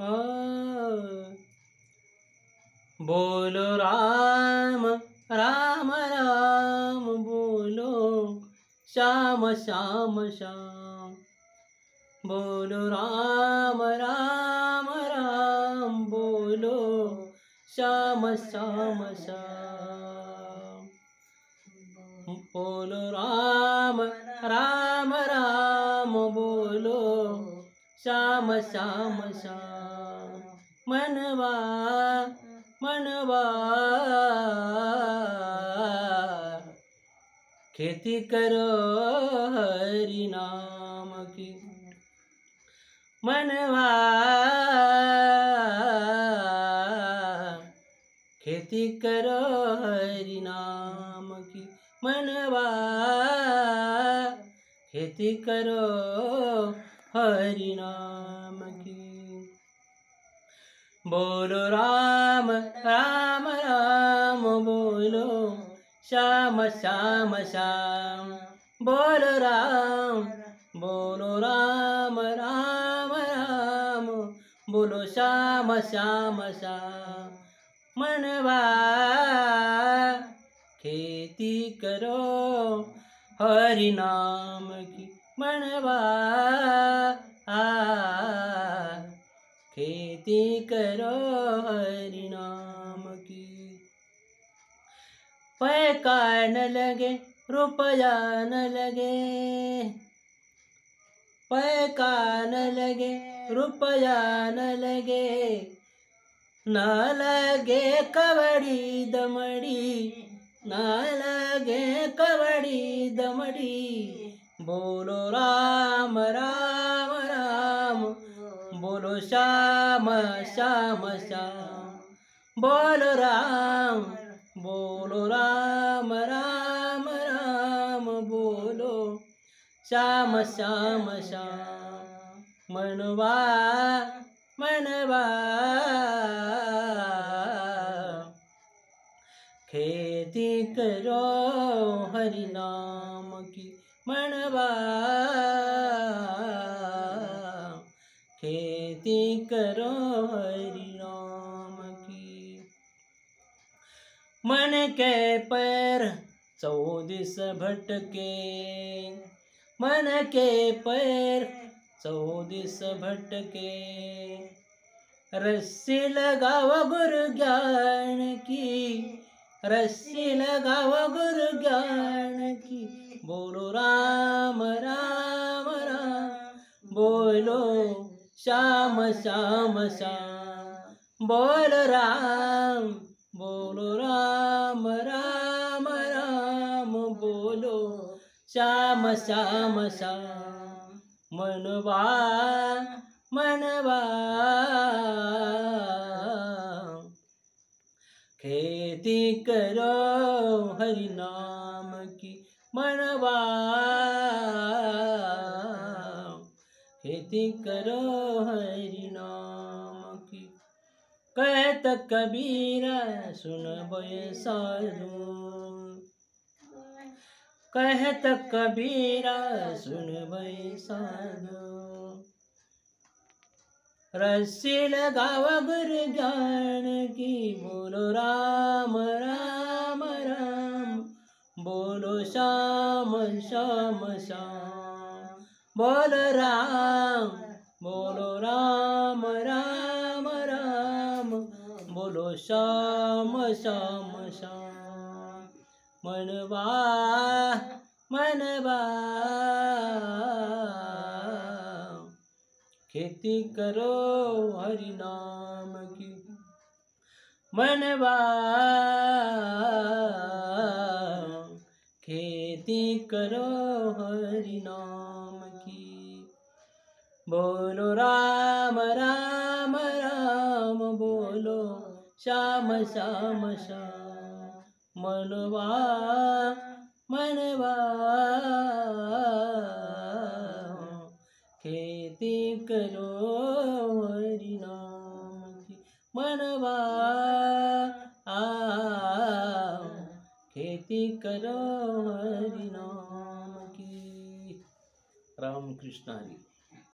आ बोलो राम राम राम, बोलो श्याम श्याम श्याम। बोलो राम राम राम, बोलो श्याम श्याम श्याम। बोलो राम राम राम, बोलो श्याम श्याम श्याम। मनवा मनवा खेती करो हरि नाम की। मनवा खेती करो हरि नाम की। मनवा खेती करो हरि नाम की। बोलो राम राम राम, बोलो श्याम श्याम श्याम। बोलो राम राम राम, बोलो श्याम श्याम श्याम। मनवा खेती करो हरि नाम की। मनवा खेती करो हरि नाम की। पैसा न लगे रुपया न लगे, पैसा न लगे रुपया न लगे, न लगे कवड़ी दमड़ी, न लगे कवड़ी दमड़ी। बोलो राम राम राम, बोलो श्याम श्याम श्याम। बोलो राम राम राम, बोलो श्याम श्याम श्याम। मनवा मनवा खेती करो हरि नाम की। मनवा खेती करो हरि नाम की। मन के पैर 14 भटके, मन के पैर 14 भटके। रस्सी लगाओ गुरु ज्ञान की, रस्सी लगाओ गुरु ज्ञान की। बोलो राम राम राम, बोलो श्याम श्याम श्याम। बोलो राम राम राम, बोलो श्याम श्याम श्याम। मनवा मनवा खेती करो हरि नाम की। मनवा खेती करो हरि नाम की। कहत कबीरा सुन बे साधु, कहत कबीरा सुन बे साधु। रस्सी लगाव गुरु ज्ञान की। बोलो राम राम राम, बोलो श्याम श्याम श्याम। बोलो राम राम राम, बोलो श्याम श्याम श्याम। मनवा मनवा खेती करो हरि नाम की। मनवा खेती करो हरि नाम की। बोलो राम राम राम, बोलो श्याम श्याम श्याम। मनवा मनवा खेती करो हरि नाम की। मनवा खेती करो हरि नाम की। राम कृष्ण हरि।